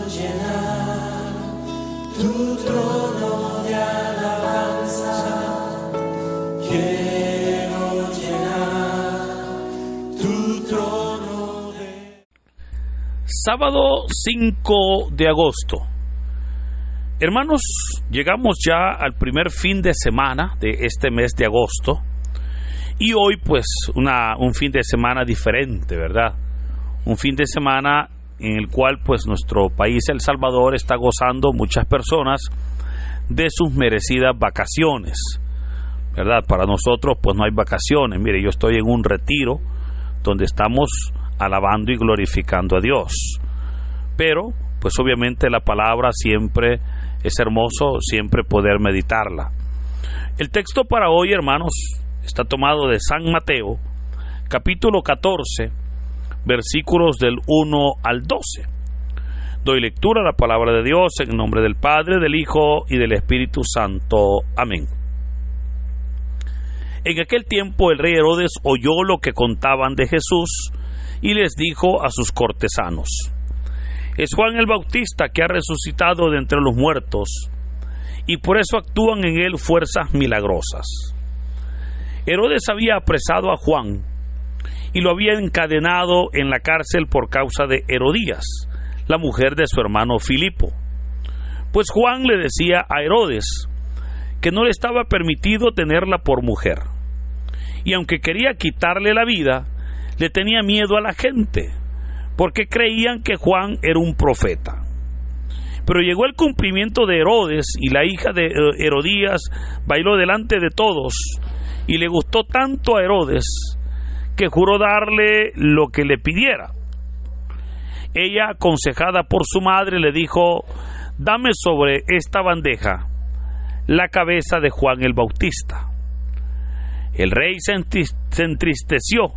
llenar tu trono de alabanza. Quiero llenar tu trono de... Sábado 5 de agosto. Hermanos, llegamos ya al primer fin de semana de este mes de agosto. Y hoy pues un fin de semana diferente, ¿verdad? Un fin de semana en el cual pues nuestro país, El Salvador, está gozando, muchas personas, de sus merecidas vacaciones, ¿verdad? Para nosotros pues no hay vacaciones. Mire, yo estoy en un retiro donde estamos alabando y glorificando a Dios. Pero pues obviamente la palabra siempre es hermoso, siempre poder meditarla. El texto para hoy, hermanos, está tomado de San Mateo, capítulo 14, versículos del 1 al 12. Doy lectura a la palabra de Dios en nombre del Padre, del Hijo y del Espíritu Santo. Amén. En aquel tiempo el rey Herodes oyó lo que contaban de Jesús y les dijo a sus cortesanos: es Juan el Bautista que ha resucitado de entre los muertos, y por eso actúan en él fuerzas milagrosas. Herodes había apresado a Juan y lo había encadenado en la cárcel por causa de Herodías, la mujer de su hermano Filipo. Pues Juan le decía a Herodes que no le estaba permitido tenerla por mujer, y aunque quería quitarle la vida, le tenía miedo a la gente, porque creían que Juan era un profeta. Pero llegó el cumplimiento de Herodes, y la hija de Herodías bailó delante de todos, y le gustó tanto a Herodes que juró darle lo que le pidiera. Ella, aconsejada por su madre, le dijo: dame sobre esta bandeja la cabeza de Juan el Bautista. El rey se entristeció,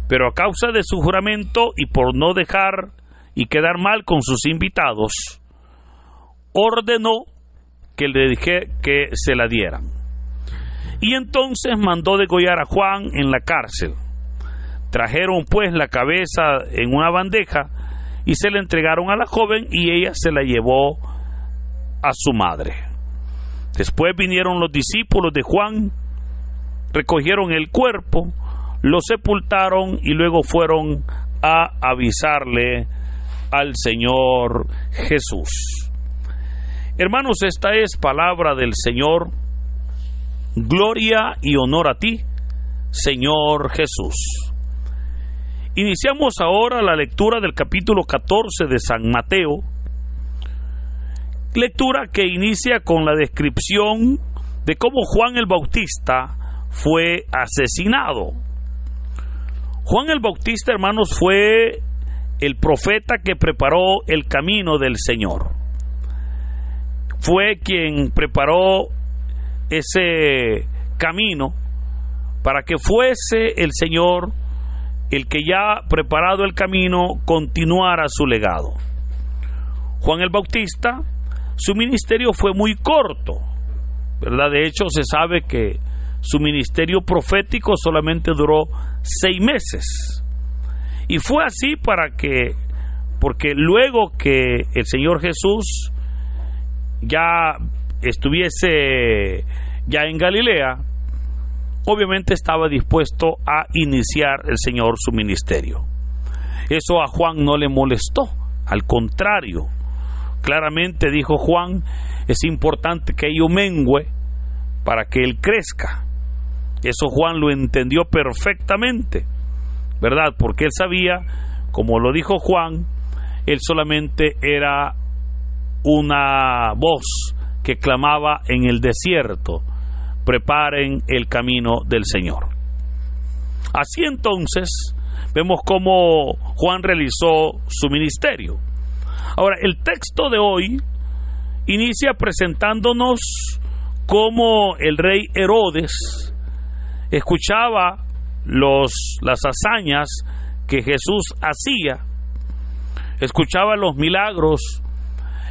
pero a causa de su juramento y por no dejar y quedar mal con sus invitados, ordenó que le dije que se la dieran. Y entonces mandó degollar a Juan en la cárcel. Trajeron pues la cabeza en una bandeja y se la entregaron a la joven, y ella se la llevó a su madre. Después vinieron los discípulos de Juan, recogieron el cuerpo, lo sepultaron y luego fueron a avisarle al Señor Jesús. Hermanos, esta es palabra del Señor. Gloria y honor a ti, Señor Jesús. Iniciamos ahora la lectura del capítulo 14 de San Mateo, lectura que inicia con la descripción de cómo Juan el Bautista fue asesinado. Juan el Bautista, hermanos, fue el profeta que preparó el camino del Señor. Fue quien preparó ese camino para que fuese el Señor el que, ya preparado el camino, continuara su legado. Juan el Bautista, su ministerio fue muy corto, ¿verdad? De hecho, se sabe que su ministerio profético solamente duró 6 meses. Y fue así porque luego que el Señor Jesús ya estuviese ya en Galilea, obviamente estaba dispuesto a iniciar el Señor su ministerio. Eso a Juan no le molestó, al contrario. Claramente dijo Juan: es importante que yo mengüe para que él crezca. Eso Juan lo entendió perfectamente, ¿verdad? Porque él sabía, como lo dijo Juan, él solamente era una voz que clamaba en el desierto: preparen el camino del Señor. Así entonces vemos cómo Juan realizó su ministerio. Ahora, el texto de hoy inicia presentándonos cómo el rey Herodes escuchaba las hazañas que Jesús hacía, escuchaba los milagros,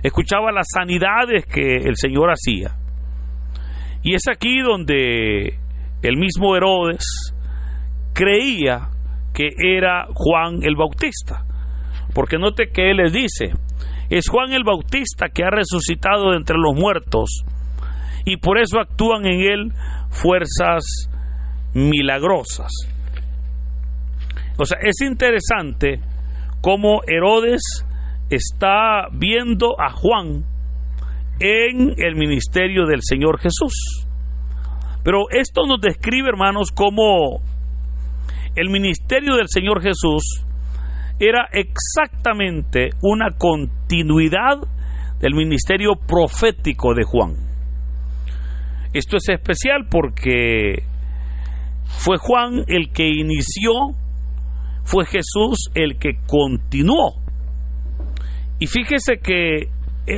escuchaba las sanidades que el Señor hacía. Y es aquí donde el mismo Herodes creía que era Juan el Bautista, porque note que él les dice: Es Juan el Bautista que ha resucitado de entre los muertos, y por eso actúan en él fuerzas milagrosas. O sea, es interesante cómo Herodes está viendo a Juan en el ministerio del Señor Jesús. Pero esto nos describe, hermanos, cómo el ministerio del Señor Jesús era exactamente una continuidad del ministerio profético de Juan. Esto es especial porque fue Juan el que inició, fue Jesús el que continuó. Y fíjese que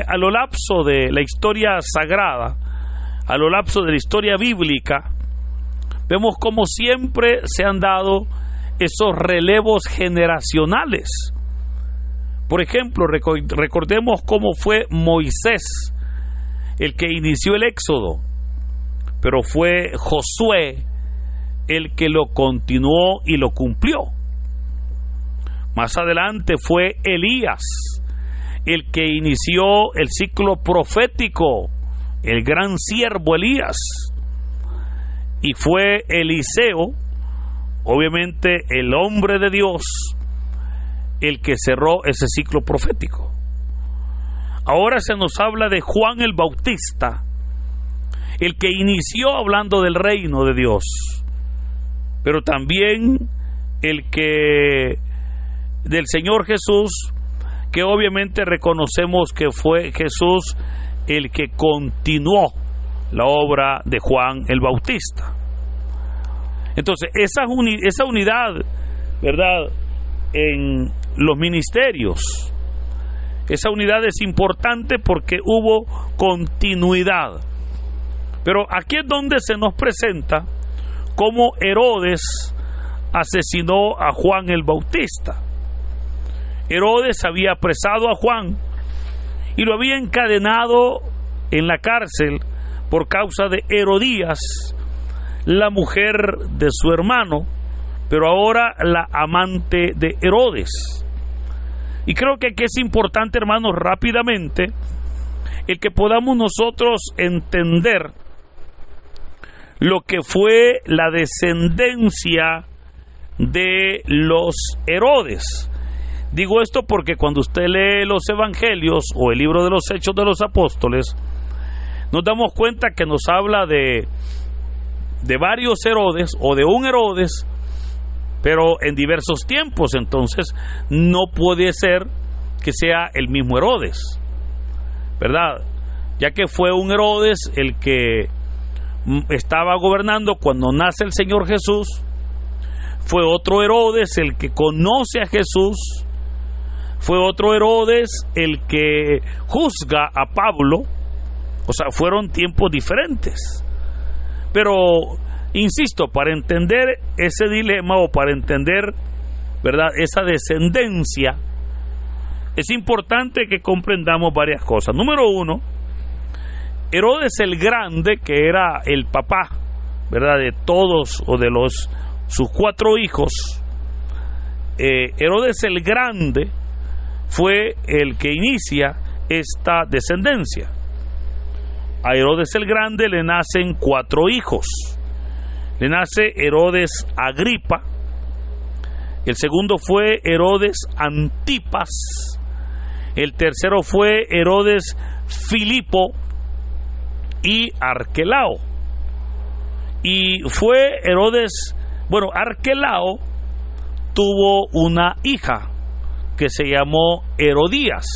a lo lapso de la historia sagrada, a lo lapso de la historia bíblica, vemos como siempre se han dado esos relevos generacionales. Por ejemplo, recordemos cómo fue Moisés el que inició el Éxodo, pero fue Josué el que lo continuó y lo cumplió. Más adelante fue Elías el que inició el ciclo profético, el gran siervo Elías, y fue Eliseo, obviamente el hombre de Dios, el que cerró ese ciclo profético. Ahora se nos habla de Juan el Bautista, el que inició hablando del reino de Dios, pero también el que del Señor Jesús, que obviamente reconocemos que fue Jesús el que continuó la obra de Juan el Bautista. Entonces, esa unidad, ¿verdad?, en los ministerios, esa unidad es importante porque hubo continuidad. Pero aquí es donde se nos presenta cómo Herodes asesinó a Juan el Bautista. Herodes había apresado a Juan y lo había encadenado en la cárcel por causa de Herodías, la mujer de su hermano, pero ahora la amante de Herodes. Y creo que aquí es importante, hermanos, rápidamente, el que podamos nosotros entender lo que fue la descendencia de los Herodes. Digo esto porque cuando usted lee los evangelios o el libro de los Hechos de los Apóstoles, nos damos cuenta que nos habla de varios Herodes o de un Herodes, pero en diversos tiempos. Entonces no puede ser que sea el mismo Herodes, ¿verdad? Ya que fue un Herodes el que estaba gobernando cuando nace el Señor Jesús, fue otro Herodes el que conoce a Jesús, fue otro Herodes el que juzga a Pablo. O sea, fueron tiempos diferentes. Pero, insisto, para entender ese dilema o para entender, ¿verdad?, esa descendencia, es importante que comprendamos varias cosas. Número uno, Herodes el Grande, que era el papá, ¿verdad?, de todos o de sus 4 hijos, Herodes el Grande fue el que inicia esta descendencia. A Herodes el Grande le nacen 4 hijos. Le nace Herodes Agripa, el segundo fue Herodes Antipas, el tercero fue Herodes Filipo y Arquelao. Y fue Herodes, Arquelao tuvo una hija que se llamó Herodías.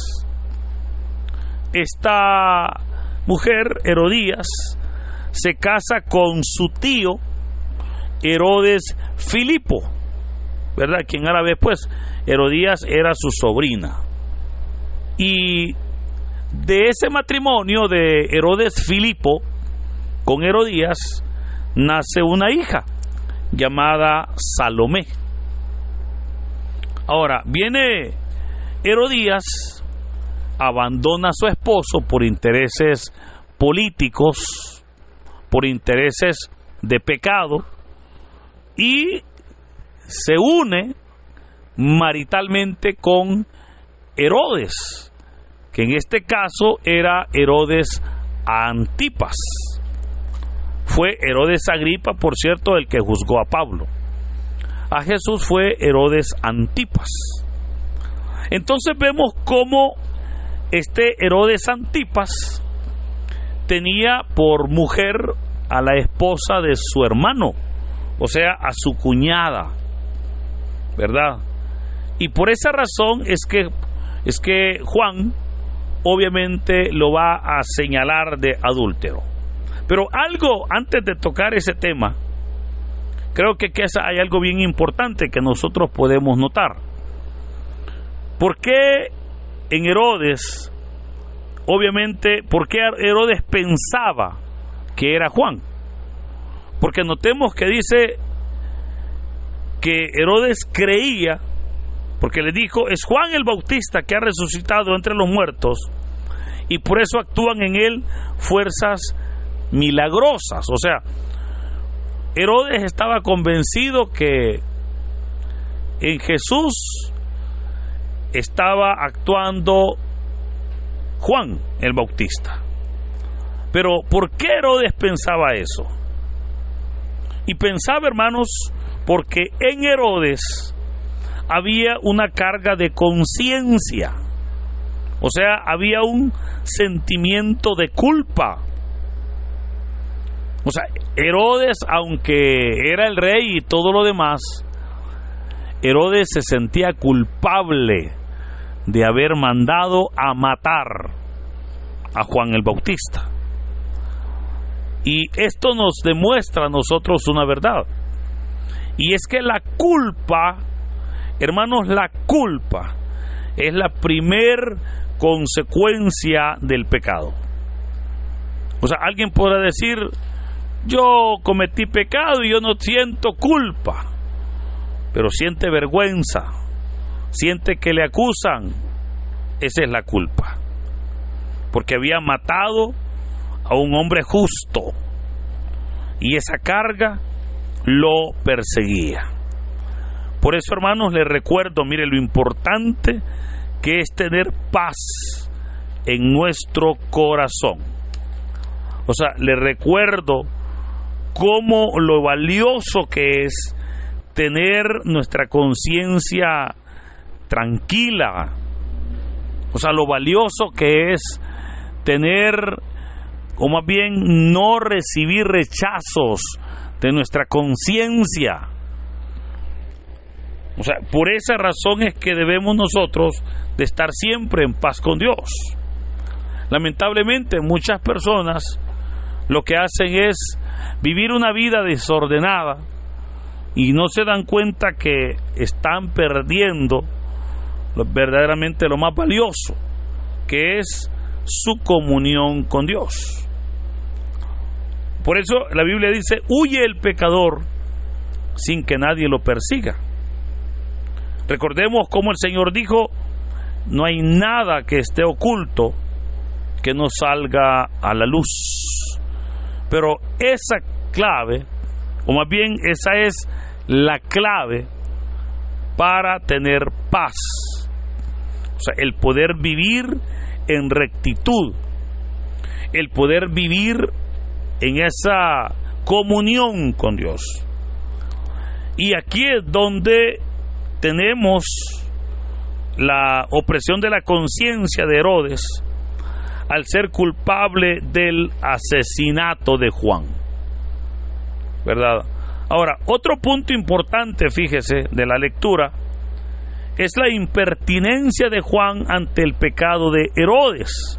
Esta mujer, Herodías, se casa con su tío Herodes Filipo, ¿verdad?, que en árabe pues Herodías era su sobrina. Y de ese matrimonio de Herodes Filipo con Herodías nace una hija llamada Salomé. Ahora viene Herodías, abandona a su esposo por intereses políticos, por intereses de pecado, y se une maritalmente con Herodes, que en este caso era Herodes Antipas. Fue Herodes Agripa, por cierto, el que juzgó a Pablo. A Jesús fue Herodes Antipas. Entonces vemos cómo este Herodes Antipas tenía por mujer a la esposa de su hermano, o sea, a su cuñada, ¿verdad? Y por esa razón es que Juan obviamente lo va a señalar de adúltero. Pero algo, antes de tocar ese tema, creo que hay algo bien importante que nosotros podemos notar. ¿Por qué en Herodes, obviamente, por qué Herodes pensaba que era Juan? Porque notemos que dice que Herodes creía, porque le dijo, es Juan el Bautista que ha resucitado entre los muertos, y por eso actúan en él fuerzas milagrosas. O sea, Herodes estaba convencido que en Jesús estaba actuando Juan el Bautista. Pero ¿por qué Herodes pensaba eso? Y pensaba, hermanos, porque en Herodes había una carga de conciencia. O sea, había un sentimiento de culpa. O sea, Herodes, aunque era el rey y todo lo demás, Herodes se sentía culpable de haber mandado a matar a Juan el Bautista. Y esto nos demuestra a nosotros una verdad. Y es que la culpa, hermanos, la culpa es la primer consecuencia del pecado. O sea, alguien podrá decir, yo cometí pecado y yo no siento culpa, pero siente vergüenza, siente que le acusan. Esa es la culpa, porque había matado a un hombre justo y esa carga lo perseguía. Por eso, hermanos, les recuerdo, mire lo importante que es tener paz en nuestro corazón. O sea, les recuerdo cómo lo valioso que es tener nuestra conciencia tranquila. O sea, lo valioso que es tener, o más bien no recibir rechazos de nuestra conciencia. O sea, por esa razón es que debemos nosotros de estar siempre en paz con Dios. Lamentablemente muchas personas lo que hacen es vivir una vida desordenada y no se dan cuenta que están perdiendo verdaderamente lo más valioso, que es su comunión con Dios. Por eso la Biblia dice, huye el pecador sin que nadie lo persiga. Recordemos cómo el Señor dijo, no hay nada que esté oculto que no salga a la luz. Pero esa clave, o más bien esa es la clave para tener paz. O sea, el poder vivir en rectitud, el poder vivir en esa comunión con Dios. Y aquí es donde tenemos la opresión de la conciencia de Herodes al ser culpable del asesinato de Juan, ¿verdad? Ahora, otro punto importante, fíjese, de la lectura es la impertinencia de Juan ante el pecado de Herodes.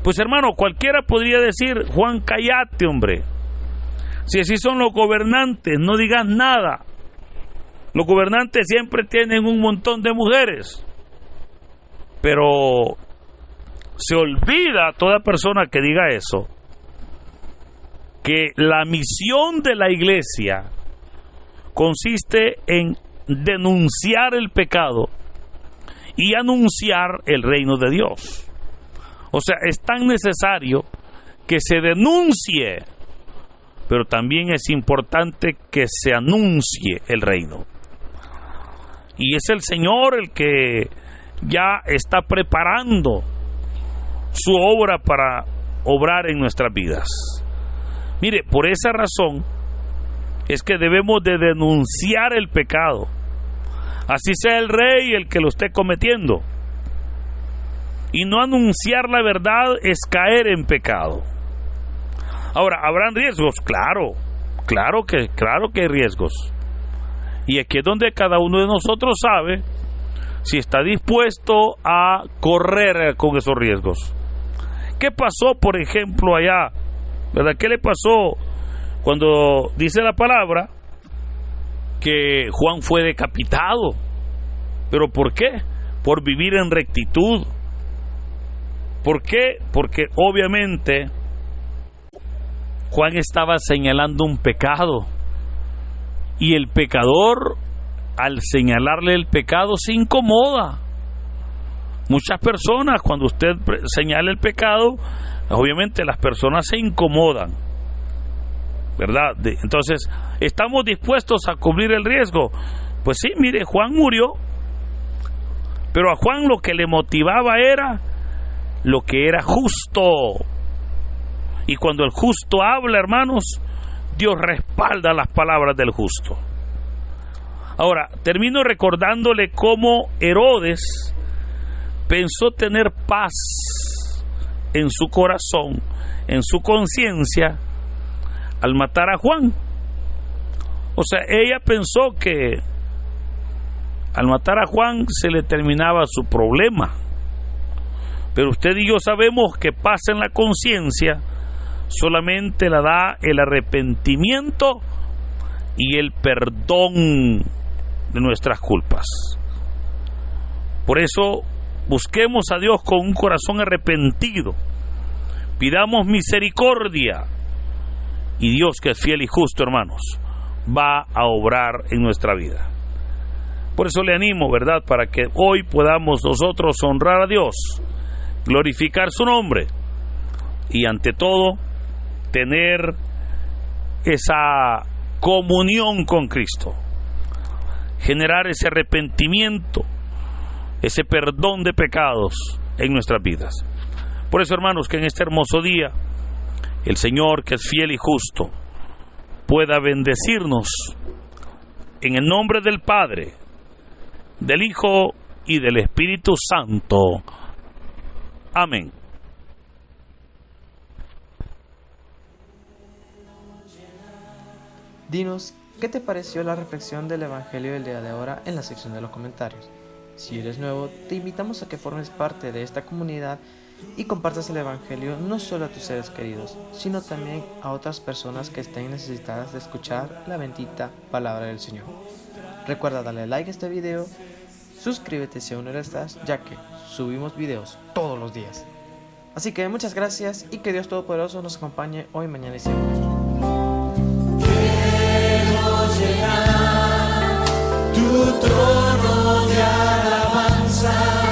Pues hermano, cualquiera podría decir, Juan, cállate, hombre. Si así son los gobernantes, no digas nada. Los gobernantes siempre tienen un montón de mujeres. Pero se olvida toda persona que diga eso, que la misión de la iglesia consiste en denunciar el pecado y anunciar el reino de Dios. O sea, es tan necesario que se denuncie, pero también es importante que se anuncie el reino. Y es el Señor el que ya está preparando su obra para obrar en nuestras vidas. Mire, por esa razón es que debemos de denunciar el pecado, así sea el rey el que lo esté cometiendo. Y no anunciar la verdad es caer en pecado. Ahora, ¿habrán riesgos? Claro que hay riesgos. Y aquí es donde cada uno de nosotros sabe si está dispuesto a correr con esos riesgos. ¿Qué pasó, por ejemplo, allá? ¿Verdad? ¿Qué le pasó cuando dice la palabra que Juan fue decapitado? ¿Pero por qué? Por vivir en rectitud. ¿Por qué? Porque obviamente Juan estaba señalando un pecado, y el pecador, al señalarle el pecado, se incomoda. Muchas personas, cuando usted señala el pecado, obviamente las personas se incomodan, ¿verdad? Entonces, ¿estamos dispuestos a cubrir el riesgo? Pues sí, mire, Juan murió, pero a Juan lo que le motivaba era lo que era justo. Y cuando el justo habla, hermanos, Dios respalda las palabras del justo. Ahora, termino recordándole cómo Herodes pensó tener paz en su corazón, en su conciencia, al matar a Juan. O sea, ella pensó que al matar a Juan se le terminaba su problema. Pero usted y yo sabemos que paz en la conciencia solamente la da el arrepentimiento y el perdón de nuestras culpas. Por eso busquemos a Dios con un corazón arrepentido, pidamos misericordia, y Dios, que es fiel y justo, hermanos, va a obrar en nuestra vida. Por eso le animo, ¿verdad?, para que hoy podamos nosotros honrar a Dios, glorificar su nombre y ante todo tener esa comunión con Cristo, generar ese arrepentimiento, ese perdón de pecados en nuestras vidas. Por eso, hermanos, que en este hermoso día el Señor, que es fiel y justo, pueda bendecirnos en el nombre del Padre, del Hijo y del Espíritu Santo. Amén. Dinos, ¿qué te pareció la reflexión del Evangelio del día de ahora en la sección de los comentarios? Si eres nuevo, te invitamos a que formes parte de esta comunidad y compartas el Evangelio no solo a tus seres queridos, sino también a otras personas que estén necesitadas de escuchar la bendita palabra del Señor. Recuerda darle like a este video, suscríbete si aún no lo estás, ya que subimos videos todos los días. Así que muchas gracias y que Dios Todopoderoso nos acompañe hoy, mañana y siempre. Tu trono de alabanza.